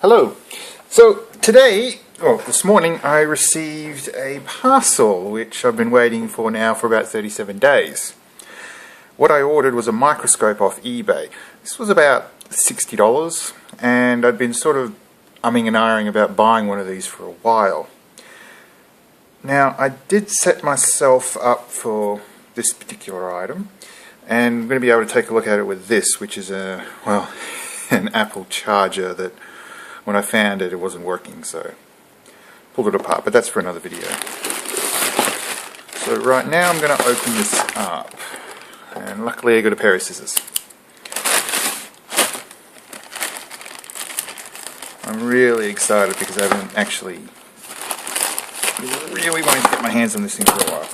Hello. So today, this morning, I received a parcel which I've been waiting for now for about 37 days. What I ordered was a microscope off eBay. This was about $60 and I'd been sort of umming and ahhing about buying one of these for a while. Now I did set myself up for this particular item and I'm going to be able to take a look at it with this, which is an Apple charger that when I found it, it wasn't working, so pulled it apart, but that's for another video. So right now I'm going to open this up, and luckily I got a pair of scissors. I'm really excited because I haven't actually really wanted to get my hands on this thing for a while.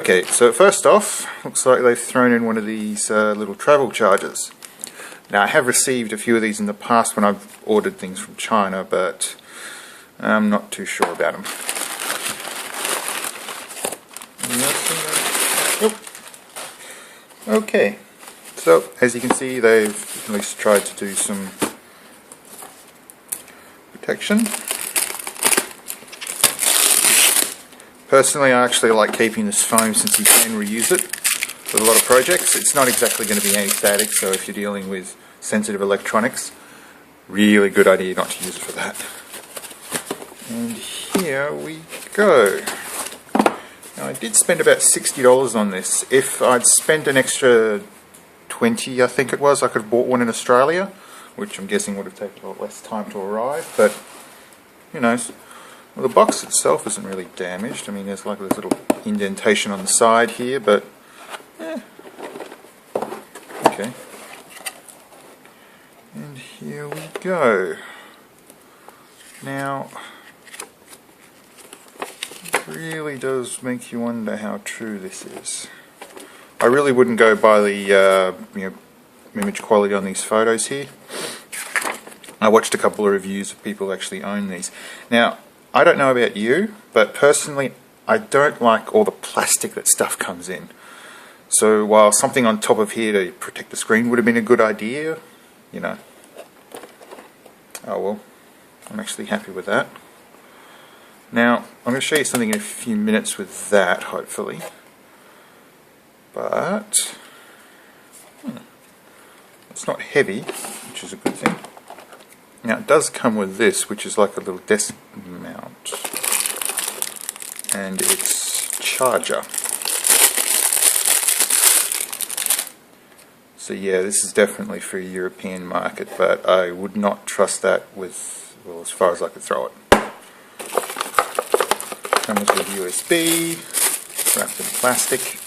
Okay, so first off, looks like they've thrown in one of these little travel chargers. Now I have received a few of these in the past when I've ordered things from China, but I'm not too sure about them. Nope. Okay, so as you can see, they've at least tried to do some protection. Personally, I actually like keeping this foam since you can reuse it with a lot of projects. It's not exactly going to be anesthetic, so if you're dealing with sensitive electronics, really good idea not to use it for that. And here we go. Now I did spend about $60 on this. If I'd spent an extra $20, I think it was, I could have bought one in Australia, which I'm guessing would have taken a lot less time to arrive, but who knows. Well, the box itself isn't really damaged. I mean, there's like this little indentation on the side here, but okay. And here we go. Now, it really does make you wonder how true this is. I really wouldn't go by the image quality on these photos here. I watched a couple of reviews of people who actually own these. Now, I don't know about you, but personally, I don't like all the plastic that stuff comes in. So while something on top of here to protect the screen would have been a good idea, you know, oh well, I'm actually happy with that. Now, I'm going to show you something in a few minutes with that, hopefully. But it's not heavy, which is a good thing. Now, it does come with this, which is like a little desk mount. And it's charger. So yeah, this is definitely for a European market, but I would not trust that with, well, as far as I could throw it. Comes with USB, wrapped in plastic.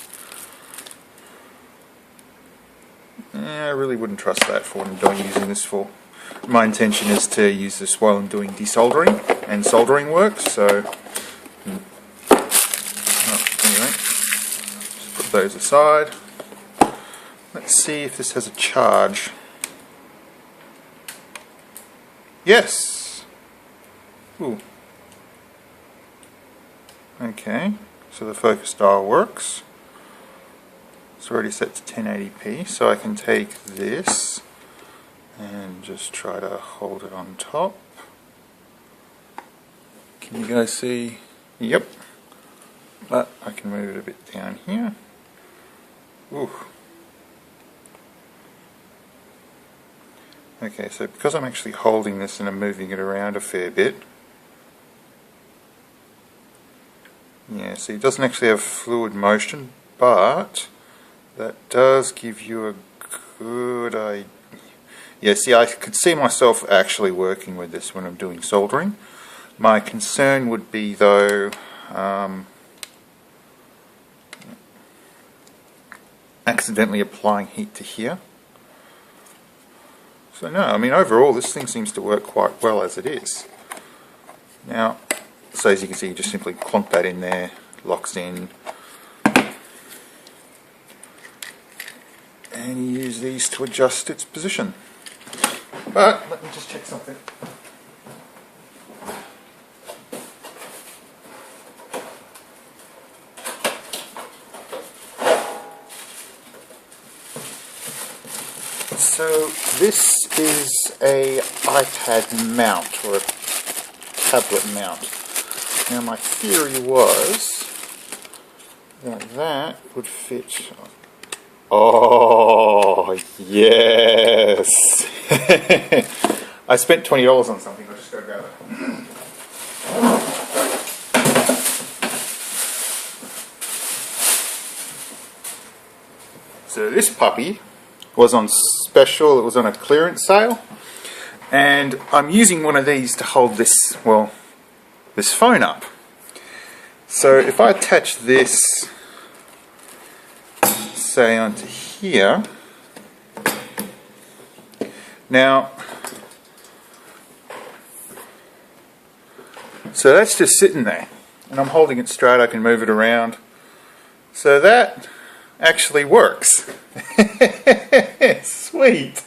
I really wouldn't trust that for what I'm using this for. My intention is to use this while I'm doing desoldering and soldering work, so anyway, just put those aside. Let's see if this has a charge. Yes! Ooh. Okay, so the focus dial works. It's already set to 1080p, so I can take this and just try to hold it on top. Can you guys see? Yep. But I can move it a bit down here. Ooh. Okay, so because I'm actually holding this and I'm moving it around a fair bit, yeah, see, it doesn't actually have fluid motion, but that does give you a good idea. Yeah, see, I could see myself actually working with this when I'm doing soldering. My concern would be, though, accidentally applying heat to here. So no, I mean, overall this thing seems to work quite well as it is. Now, so as you can see, you just simply clonk that in there, locks in, and you use these to adjust its position. But let me just check something. So this is a iPad mount or a tablet mount. Now my theory was that that would fit. Oh yes! I spent $20 on something. I'll just go grab it. So this puppy was on special. It was on a clearance sale, and I'm using one of these to hold this, well, this phone up. So if I attach this, say, onto here, now, so that's just sitting there, and I'm holding it straight. I can move it around. So that actually works. Sweet.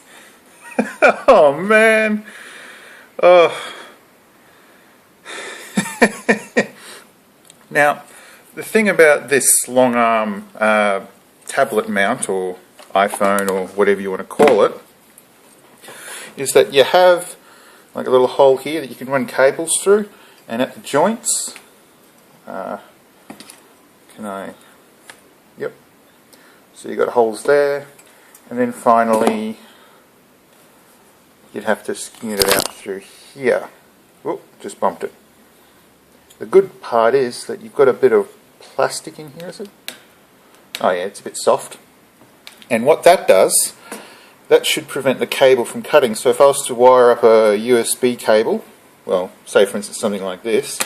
Oh man. Oh. Now, the thing about this long arm tablet mount or iPhone or whatever you want to call it is that you have like a little hole here that you can run cables through, and at the joints, yep, so you've got holes there, and then finally you'd have to skin it out through here. Whoop, just bumped it. The good part is that you've got a bit of plastic in here, is it? Oh yeah, it's a bit soft. And what that does, that should prevent the cable from cutting. So if I was to wire up a USB cable, well, say for instance something like this,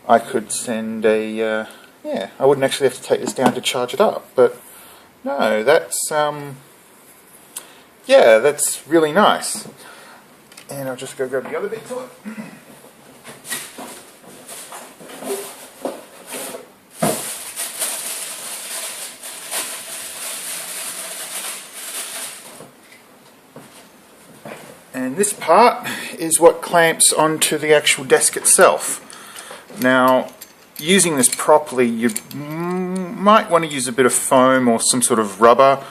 I could send a, yeah, I wouldn't actually have to take this down to charge it up. But no, that's, yeah, that's really nice. And I'll just go grab the other bits of it. And this part is what clamps onto the actual desk itself. Now, using this properly, you might want to use a bit of foam or some sort of rubber,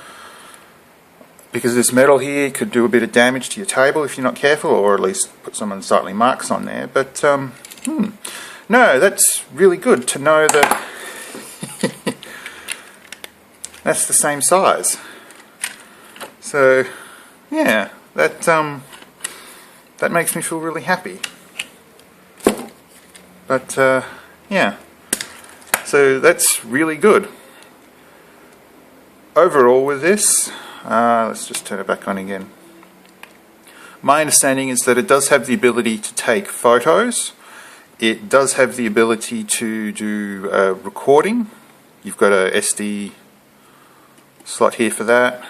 because this metal here could do a bit of damage to your table if you're not careful, or at least put some unsightly marks on there. But no, that's really good to know that that's the same size. So yeah, that makes me feel really happy. But yeah, so that's really good. Overall with this, let's just turn it back on again. My understanding is that it does have the ability to take photos. It does have the ability to do recording. You've got a SD slot here for that.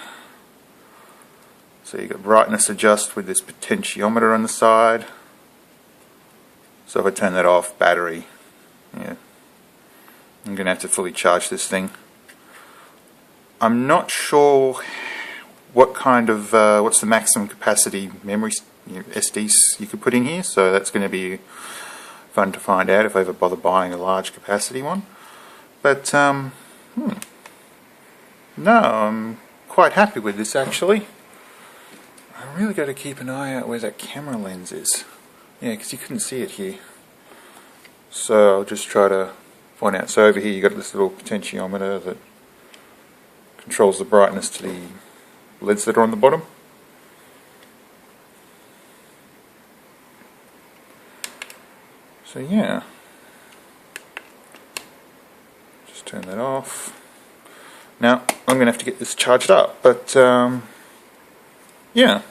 So you've got brightness adjust with this potentiometer on the side. So if I turn that off, battery, yeah, I'm going to have to fully charge this thing. I'm not sure what kind of, what's the maximum capacity memory, SDs you could put in here, so that's going to be fun to find out if I ever bother buying a large capacity one. But, no, I'm quite happy with this actually. I really got to keep an eye out where that camera lens is. Yeah, because you couldn't see it here. So I'll just try to find out. So over here you got this little potentiometer that controls the brightness to the LEDs that are on the bottom. So yeah, just turn that off. Now I'm going to have to get this charged up, but yeah.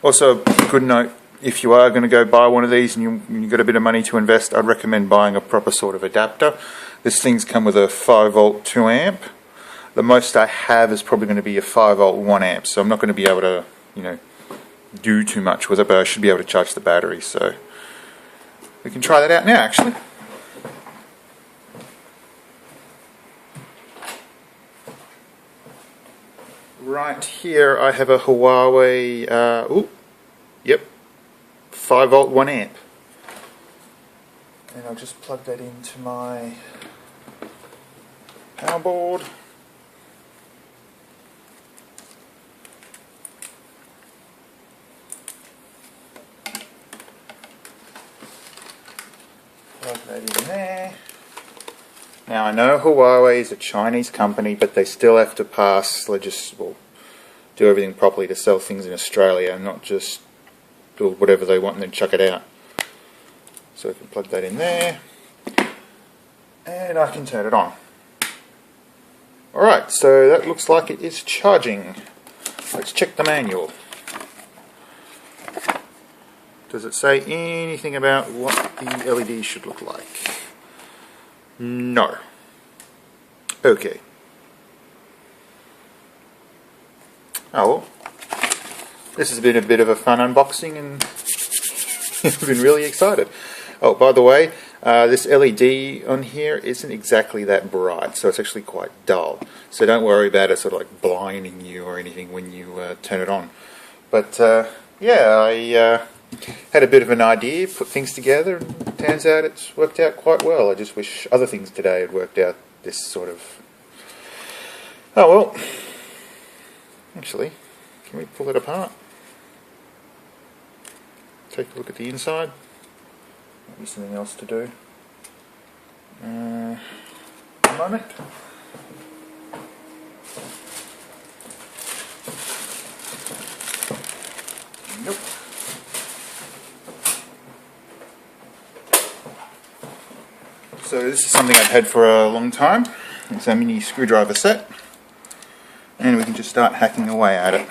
Also, good note, if you are going to go buy one of these and you've got a bit of money to invest, I'd recommend buying a proper sort of adapter. This thing's come with a 5V 2 amp. The most I have is probably going to be a 5V 1 amp, so I'm not going to be able to, you know, do too much with it, but I should be able to charge the battery. So we can try that out now, actually. Right here I have a Huawei, yep, 5V 1 amp. And I'll just plug that into my power board. Plug that in there. Now I know Huawei is a Chinese company, but they still have to pass do everything properly to sell things in Australia and not just do whatever they want and then chuck it out. So I can plug that in there and I can turn it on. Alright, so that looks like it is charging. Let's check the manual. Does it say anything about what the LED should look like? No. Okay. Oh well. This has been a bit of a fun unboxing and I've been really excited. Oh, by the way, this LED on here isn't exactly that bright, so it's actually quite dull. So don't worry about it sort of like blinding you or anything when you turn it on. But yeah, I had a bit of an idea, put things together, and it turns out it's worked out quite well. I just wish other things today had worked out this sort of... Oh well. Actually, can we pull it apart? Take a look at the inside. Maybe something else to do. A moment. Nope. So this is something I've had for a long time. It's a mini screwdriver set. And we can just start hacking away at it.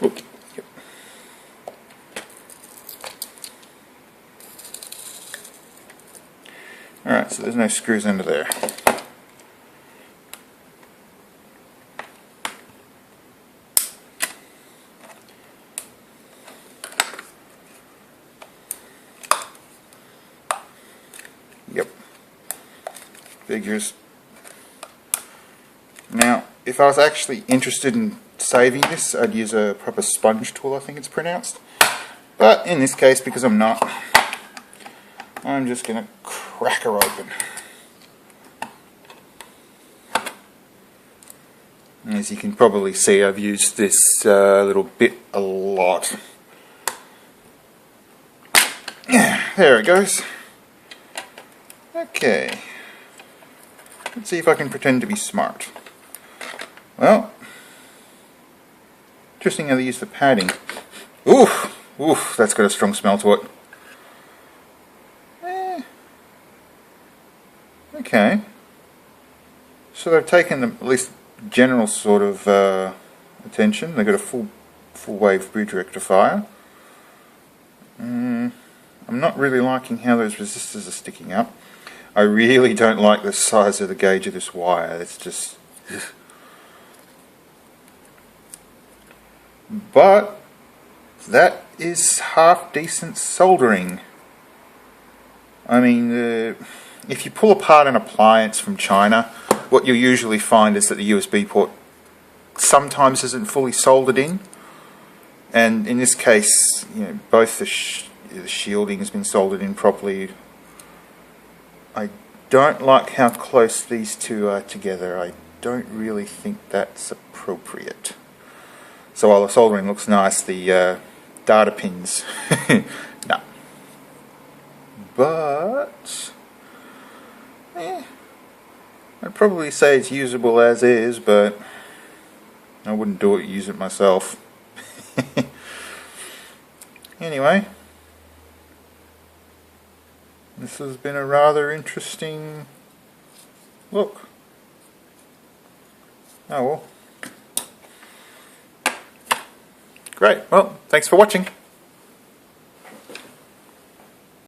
Oop. Yep. Alright, so there's no screws under there. Yep. Figures. Now, if I was actually interested in saving this, I'd use a proper sponge tool, I think it's pronounced. But in this case, because I'm not, I'm just going to crack her open. And as you can probably see, I've used this little bit a lot. There it goes. Okay. Let's see if I can pretend to be smart. Well, interesting how they use the padding. Oof, oof, that's got a strong smell to it. Okay. So they've taken the, at least general sort of attention. They've got a full wave bridge rectifier. I'm not really liking how those resistors are sticking up. I really don't like the size of the gauge of this wire. It's just... But that is half decent soldering. I mean, if you pull apart an appliance from China, what you'll usually find is that the USB port sometimes isn't fully soldered in. And in this case, you know, both the shielding has been soldered in properly. I don't like how close these two are together. I don't really think that's appropriate. So while the soldering looks nice, the data pins, no. But, I'd probably say it's usable as is, but I wouldn't use it myself. Anyway, this has been a rather interesting look. Oh well. Great. Well, thanks for watching.